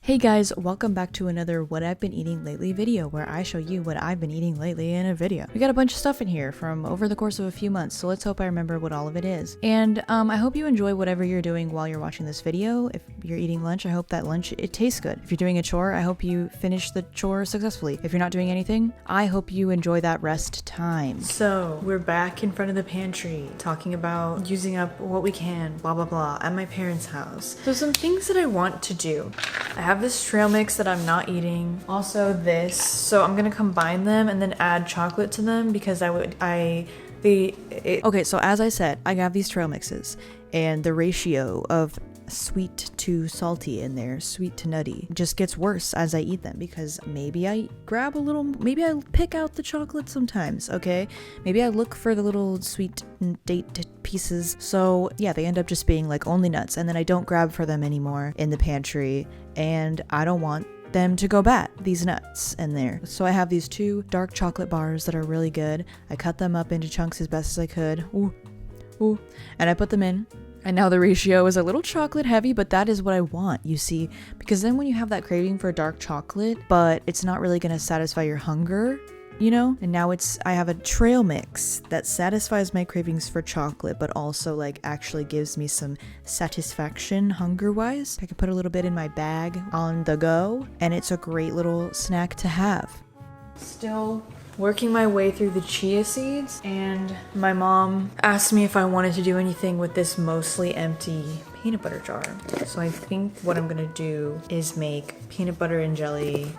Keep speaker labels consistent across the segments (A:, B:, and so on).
A: Hey guys, welcome back to another What I've Been Eating Lately video where I show you what I've been eating lately in a video. We got a bunch of stuff in here from over the course of a few months, so let's hope I remember what all of it is. And I hope you enjoy whatever you're doing while you're watching this video. If you're eating lunch, I hope that lunch, it tastes good. If you're doing a chore, I hope you finish the chore successfully. If you're not doing anything, I hope you enjoy that rest time. So, we're back in front of the pantry talking about using up what we can, blah blah blah, at my parents' house. So some things that I want to do. I have this trail mix that I'm not eating. Also this. So I'm gonna combine them and then add chocolate to them because okay, so as I said, I have these trail mixes and the ratio of sweet to salty in there, sweet to nutty, just gets worse as I eat them because maybe I grab a little, maybe I pick out the chocolate sometimes, okay? Maybe I look for the little sweet date pieces. So yeah, they end up just being like only nuts, and then I don't grab for them anymore in the pantry, and I don't want them to go bad, these nuts in there. So I have these two dark chocolate bars that are really good. I cut them up into chunks as best as I could. Ooh, and I put them in. And now the ratio is a little chocolate heavy, but that is what I want, you see, because then when you have that craving for dark chocolate, but it's not really going to satisfy your hunger, you know? And now I have a trail mix that satisfies my cravings for chocolate, but also like actually gives me some satisfaction hunger-wise. I can put a little bit in my bag on the go, and it's a great little snack to have. Still working my way through the chia seeds, and my mom asked me if I wanted to do anything with this mostly empty peanut butter jar. So I think what I'm gonna do is make peanut butter and jelly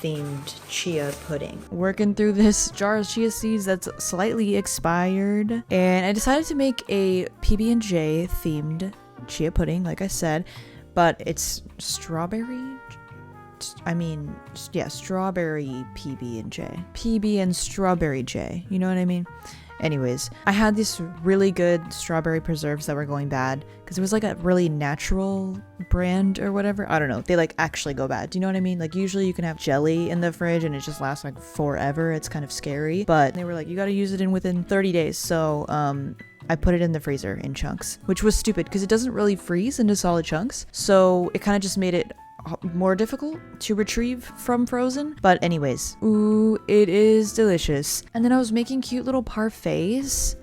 A: themed chia pudding. Working through this jar of chia seeds that's slightly expired, and I decided to make a PB&J themed chia pudding, like I said, but it's strawberry PB&J. PB and strawberry J, you know what I mean? Anyways, I had these really good strawberry preserves that were going bad because it was like a really natural brand or whatever. I don't know. They like actually go bad. Do you know what I mean? Like usually you can have jelly in the fridge and it just lasts like forever. It's kind of scary, but they were like, you got to use it within 30 days. So, I put it in the freezer in chunks, which was stupid because it doesn't really freeze into solid chunks. So it kind of just made it more difficult to retrieve from frozen. But anyways, ooh, it is delicious. And then I was making cute little parfaits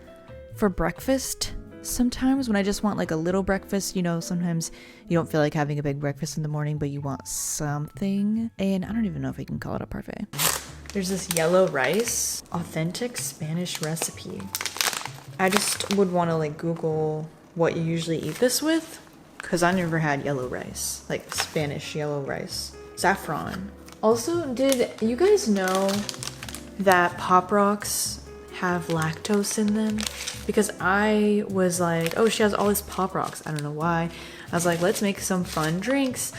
A: for breakfast sometimes when I just want like a little breakfast. You know, sometimes you don't feel like having a big breakfast in the morning, but you want something. And I don't even know if we can call it a parfait. There's this yellow rice, authentic Spanish recipe. I just would want to like Google what you usually eat this with, because I never had yellow rice, like Spanish yellow rice. Saffron. Also, did you guys know that Pop Rocks have lactose in them? Because I was like, oh, she has all this Pop Rocks. I don't know why. I was like, let's make some fun drinks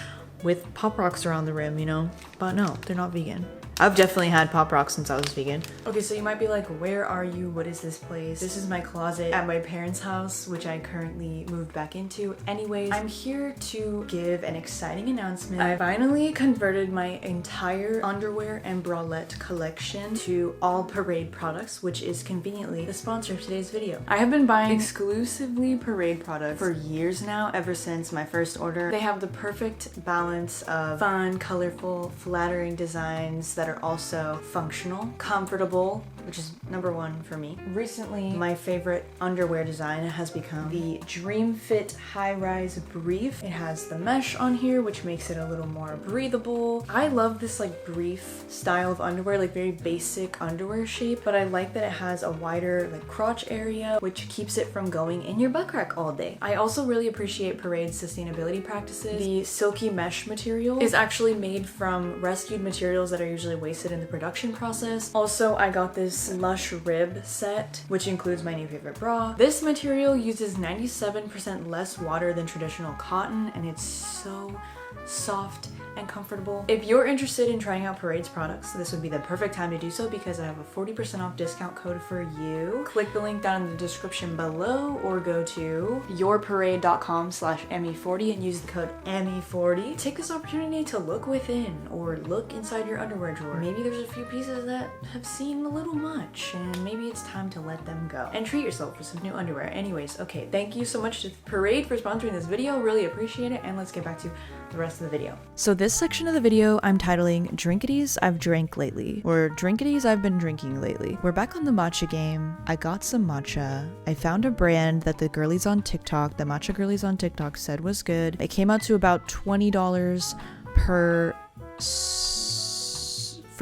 A: with Pop Rocks around the rim, you know? But no, they're not vegan. I've definitely had Pop Rocks since I was vegan. Okay, so you might be like, where are you? What is this place? This is my closet at my parents' house, which I currently moved back into. Anyways, I'm here to give an exciting announcement. I finally converted my entire underwear and bralette collection to all Parade products, which is conveniently the sponsor of today's video. I have been buying exclusively Parade products for years now, ever since my first order. They have the perfect balance of fun, colorful, flattering designs that are also functional, comfortable, which is number one for me. Recently, my favorite underwear design has become the Dream Fit High Rise Brief. It has the mesh on here, which makes it a little more breathable. I love this like brief style of underwear, like very basic underwear shape, but I like that it has a wider like crotch area, which keeps it from going in your butt crack all day. I also really appreciate Parade's sustainability practices. The silky mesh material is actually made from rescued materials that are usually wasted in the production process. Also, I got this Lush rib set, which includes my new favorite bra. This material uses 97% less water than traditional cotton, and it's so soft and comfortable. If you're interested in trying out Parade's products, this would be the perfect time to do so because I have a 40% off discount code for you. Click the link down in the description below or go to yourparade.com/ME40 and use the code ME40. Take this opportunity to look within or look inside your underwear drawer. Maybe there's a few pieces that have seen a little much and maybe it's time to let them go. And treat yourself with some new underwear. Anyways, okay, thank you so much to Parade for sponsoring this video. Really appreciate it, and let's get back to the rest of the video. So This section of the video I'm titling Drinkities I've Drank Lately, or Drinkities I've Been Drinking Lately. We're back on the matcha game. I got some matcha. I found a brand that the girlies on TikTok, the matcha girlies on TikTok said was good. It came out to about $20 for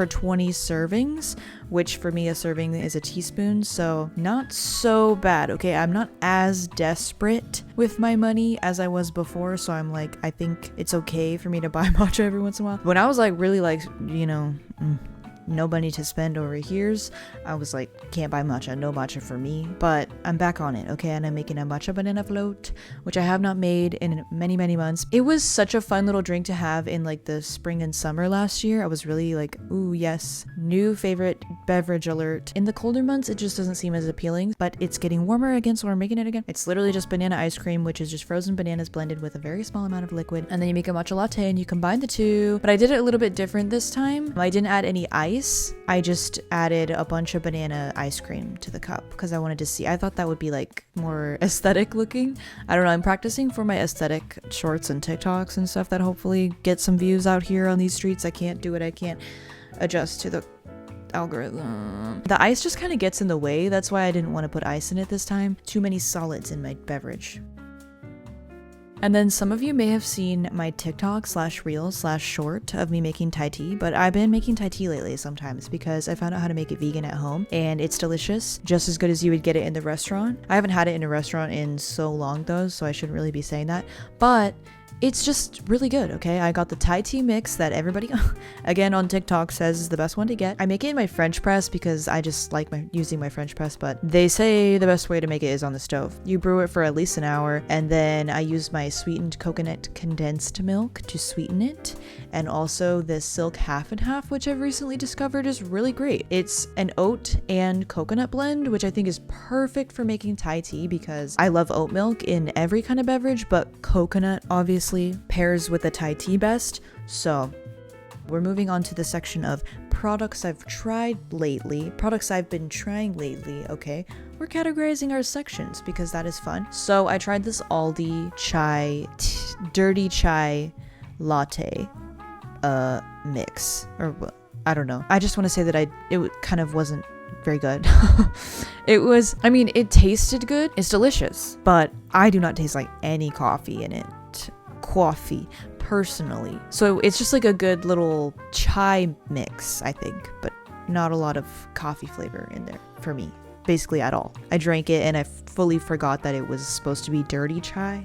A: 20 servings, which for me a serving is a teaspoon, so not so bad. Okay, I'm not as desperate with my money as I was before, so I'm like, I think it's okay for me to buy matcha every once in a while. When I was like really like, you know, no money to spend over here's, I was like, can't buy matcha, no matcha for me, but I'm back on it, okay? And I'm making a matcha banana float, which I have not made in many months. It was such a fun little drink to have in like the spring and summer last year. I was really like, ooh yes, new favorite beverage alert. In the colder months it just doesn't seem as appealing, but it's getting warmer again, so we're making it again. It's literally just banana ice cream, which is just frozen bananas blended with a very small amount of liquid, and then you make a matcha latte and you combine the two. But I did it a little bit different this time. I didn't add any ice. I just added a bunch of banana ice cream to the cup because I wanted to see. I thought that would be like more aesthetic looking. I don't know. I'm practicing for my aesthetic shorts and TikToks and stuff that hopefully get some views out here on these streets. I can't do it. I can't adjust to the algorithm. The ice just kind of gets in the way. That's why I didn't want to put ice in it this time. Too many solids in my beverage. And then some of you may have seen my TikTok /reel/short of me making Thai tea, but I've been making Thai tea lately sometimes because I found out how to make it vegan at home and it's delicious, just as good as you would get it in the restaurant. I haven't had it in a restaurant in so long though, so I shouldn't really be saying that, but it's just really good, okay? I got the Thai tea mix that everybody, again on TikTok, says is the best one to get. I make it in my French press because I just like using my French press, but they say the best way to make it is on the stove. You brew it for at least an hour, and then I use my sweetened coconut condensed milk to sweeten it, and also this silk half and half, which I've recently discovered is really great. It's an oat and coconut blend, which I think is perfect for making Thai tea because I love oat milk in every kind of beverage, but coconut obviously pairs with the Thai tea best. So we're moving on to the section of products I've tried lately, products I've been trying lately, okay? We're categorizing our sections because that is fun. So I tried this Aldi dirty chai latte mix, or I don't know. I just want to say that it kind of wasn't very good. It tasted good. It's delicious, but I do not taste like any coffee in it. Coffee personally, so it's just like a good little chai mix, I think, but not a lot of coffee flavor in there for me, basically at all. I drank it and I fully forgot that it was supposed to be dirty chai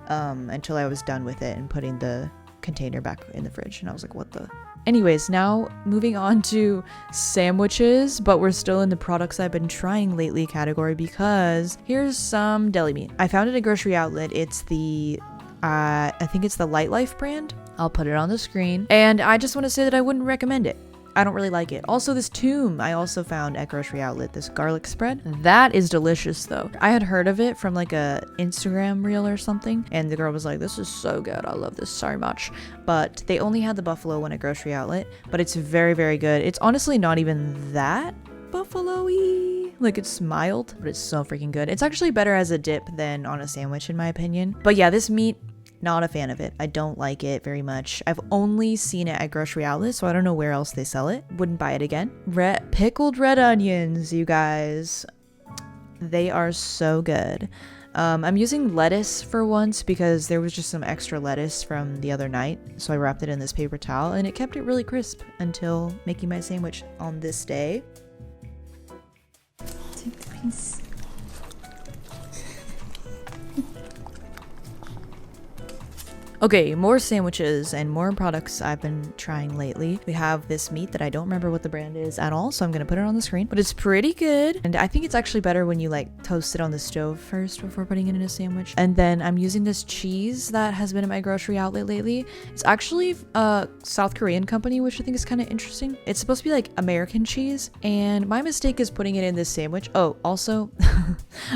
A: until I was done with it and putting the container back in the fridge, and I was like, what the. Anyways, now moving on to sandwiches, but we're still in the products I've been trying lately category because here's some deli meat. I found it at a grocery outlet. It's the I think it's the Light Life brand. I'll put it on the screen. And I just want to say that I wouldn't recommend it. I don't really like it. Also, this Toom I also found at grocery outlet, this garlic spread. That is delicious though. I had heard of it from like a Instagram reel or something, and the girl was like, this is so good. I love this so much. But they only had the buffalo one at grocery outlet, but it's very good. It's honestly not even that buffalo-y. Like, it's mild, but it's so freaking good. It's actually better as a dip than on a sandwich in my opinion. But yeah, this meat, not a fan of it. I don't like it very much. I've only seen it at grocery outlet, so I don't know where else they sell it. Wouldn't buy it again. Pickled red onions, you guys. They are so good. I'm using lettuce for once because there was just some extra lettuce from the other night, so I wrapped it in this paper towel and it kept it really crisp until making my sandwich on this day. Take the piece. Okay, more sandwiches and more products I've been trying lately. We have this meat that I don't remember what the brand is at all, so I'm gonna put it on the screen, but it's pretty good. And I think it's actually better when you like toast it on the stove first before putting it in a sandwich. And then I'm using this cheese that has been at my grocery outlet lately. It's actually a South Korean company, which I think is kind of interesting. It's supposed to be like American cheese, and my mistake is putting it in this sandwich. Oh, also,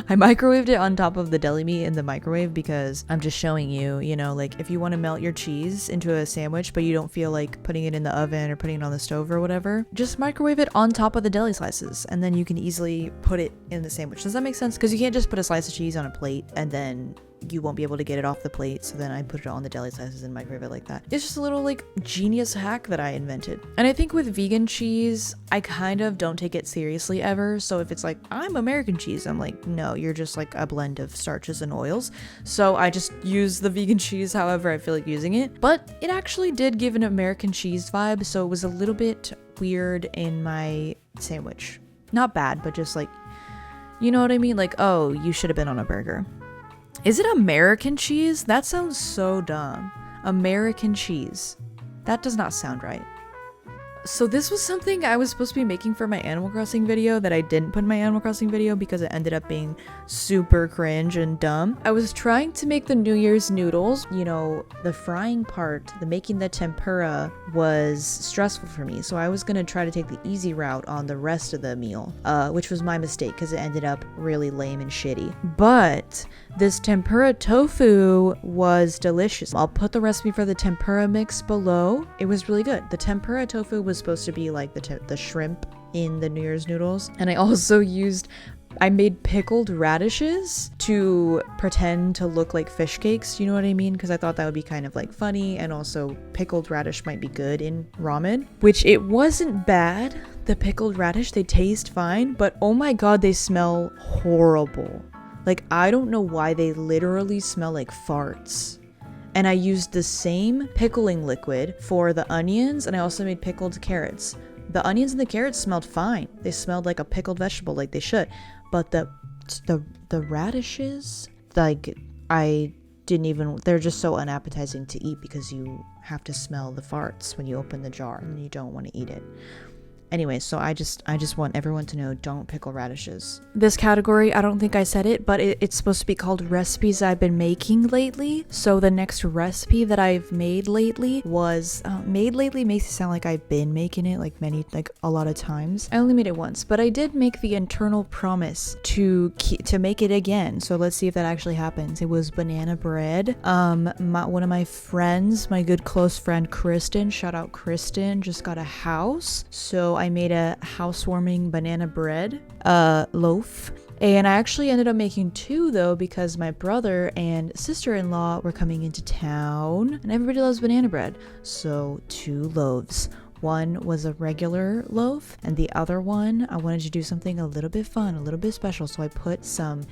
A: I microwaved it on top of the deli meat in the microwave because I'm just showing you, you know, like if you want to melt your cheese into a sandwich but you don't feel like putting it in the oven or putting it on the stove or whatever, just microwave it on top of the deli slices and then you can easily put it in the sandwich. Does that make sense? Because you can't just put a slice of cheese on a plate and then you won't be able to get it off the plate. So then I put it on the deli slices and microwave it like that. It's just a little like genius hack that I invented. And I think with vegan cheese, I kind of don't take it seriously ever. So if it's like, I'm American cheese, I'm like, no, you're just like a blend of starches and oils. So I just use the vegan cheese however I feel like using it. But it actually did give an American cheese vibe. So it was a little bit weird in my sandwich. Not bad, but just like, you know what I mean? Like, oh, you should have been on a burger. Is it American cheese? That sounds so dumb. American cheese. That does not sound right. So this was something I was supposed to be making for my Animal Crossing video that I didn't put in my Animal Crossing video because it ended up being super cringe and dumb. I was trying to make the New Year's noodles. You know, the frying part, the making the tempura was stressful for me. So I was gonna try to take the easy route on the rest of the meal, which was my mistake because it ended up really lame and shitty. But this tempura tofu was delicious. I'll put the recipe for the tempura mix below. It was really good. The tempura tofu was supposed to be like the shrimp in the New Year's noodles. And I also I made pickled radishes to pretend to look like fish cakes, you know what I mean? Because I thought that would be kind of like funny, and also pickled radish might be good in ramen, which it wasn't bad. The pickled radish, they taste fine, but oh my god, they smell horrible. Like, I don't know why they literally smell like farts. And I used the same pickling liquid for the onions, and I also made pickled carrots. The onions and the carrots smelled fine. They smelled like a pickled vegetable, like they should. But the radishes, like, I didn't even, they're just so unappetizing to eat because you have to smell the farts when you open the jar and you don't want to eat it. Anyway, so I just want everyone to know, don't pickle radishes. This category, I don't think I said it, but it's supposed to be called recipes I've been making lately. So the next recipe that I've made lately was, made lately makes it sound like I've been making it like a lot of times. I only made it once, but I did make the internal promise to make it again. So let's see if that actually happens. It was banana bread. One of my friends, my good close friend Kristen, shout out Kristen, just got a house. So I made a housewarming banana bread loaf, and I actually ended up making 2 though because my brother and sister-in-law were coming into town and everybody loves banana bread, so 2 loaves. One was a regular loaf and the other one I wanted to do something a little bit fun, a little bit special, so I put some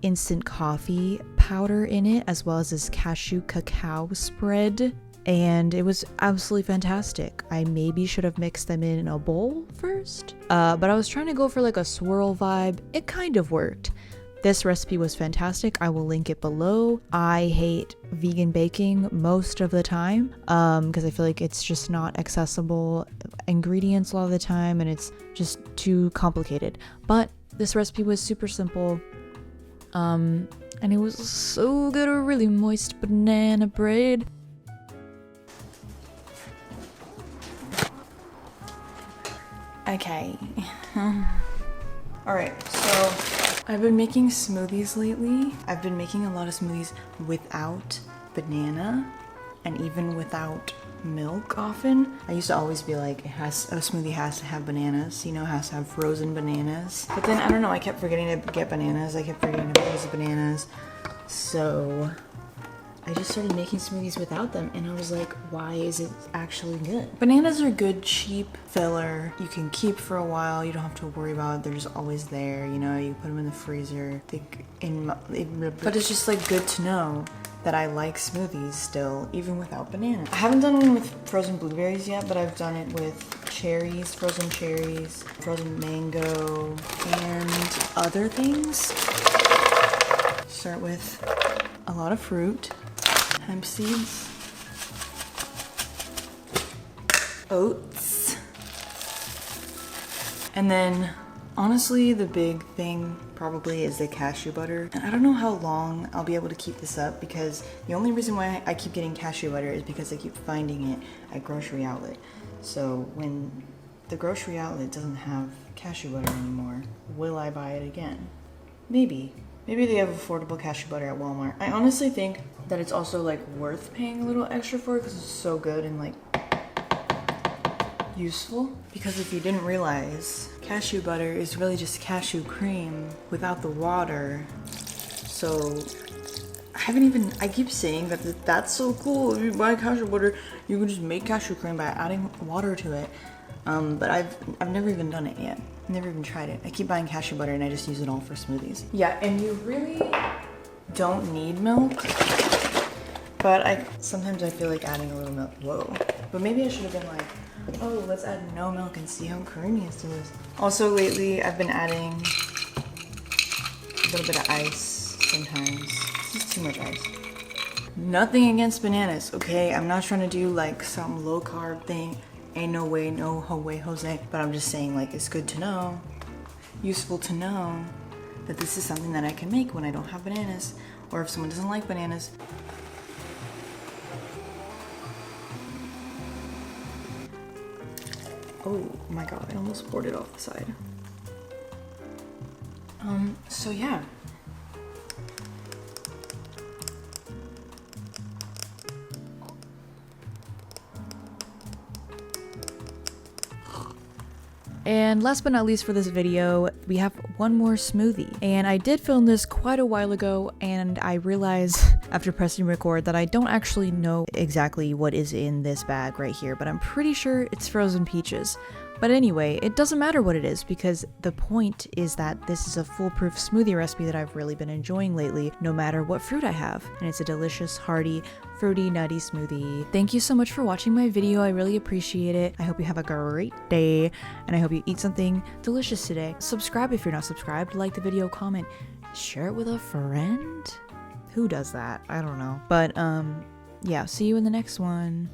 A: instant coffee powder in it as well as this cashew cacao spread. And it was absolutely fantastic. I maybe should have mixed them in a bowl first, but I was trying to go for like a swirl vibe. It kind of worked. This recipe was fantastic. I will link it below. I hate vegan baking most of the time because I feel like it's just not accessible ingredients a lot of the time and it's just too complicated. But this recipe was super simple. And it was so good, a really moist banana bread. Okay. Alright, so I've been making smoothies lately. I've been making a lot of smoothies without banana and even without milk often. I used to always be like, a smoothie has to have bananas, you know, it has to have frozen bananas. But then, I don't know, I kept forgetting to get bananas. I kept forgetting to freeze the bananas. So I just started making smoothies without them, and I was like, why is it actually good? Bananas are good, cheap filler. You can keep for a while. You don't have to worry about it. They're just always there, you know? You put them in the freezer. But it's just like good to know that I like smoothies still, even without banana. I haven't done one with frozen blueberries yet, but I've done it with cherries, frozen mango, and other things. Start with a lot of fruit. Hemp seeds, oats, and then honestly the big thing probably is the cashew butter. And I don't know how long I'll be able to keep this up because the only reason why I keep getting cashew butter is because I keep finding it at grocery outlet. So when the grocery outlet doesn't have cashew butter anymore, will I buy it again? Maybe. Maybe they have affordable cashew butter at Walmart. I honestly think that it's also like worth paying a little extra for because it's so good and like useful. Because if you didn't realize, cashew butter is really just cashew cream without the water. So I keep saying that that's so cool. If you buy cashew butter, you can just make cashew cream by adding water to it. But I've never even done it yet. Never even tried it. I keep buying cashew butter and I just use it all for smoothies. Yeah, and you really don't need milk. But sometimes I feel like adding a little milk. Whoa. But maybe I should have been like, oh, let's add no milk and see how creamy it still is. Also lately, I've been adding a little bit of ice sometimes. This is too much ice. Nothing against bananas, okay? I'm not trying to do like some low carb thing. Ain't no way, no way, Jose. But I'm just saying, like, it's good to know, useful to know that this is something that I can make when I don't have bananas, or if someone doesn't like bananas. Oh my god, I almost poured it off the side. So yeah. And last but not least for this video, we have one more smoothie. And I did film this quite a while ago, and I realized after pressing record that I don't actually know exactly what is in this bag right here, but I'm pretty sure it's frozen peaches. But anyway, it doesn't matter what it is because the point is that this is a foolproof smoothie recipe that I've really been enjoying lately, no matter what fruit I have. And it's a delicious, hearty, fruity, nutty smoothie. Thank you so much for watching my video. I really appreciate it. I hope you have a great day, and I hope you eat something delicious today. Subscribe if you're not subscribed, like the video, comment, share it with a friend. Who does that? I don't know. But yeah, see you in the next one.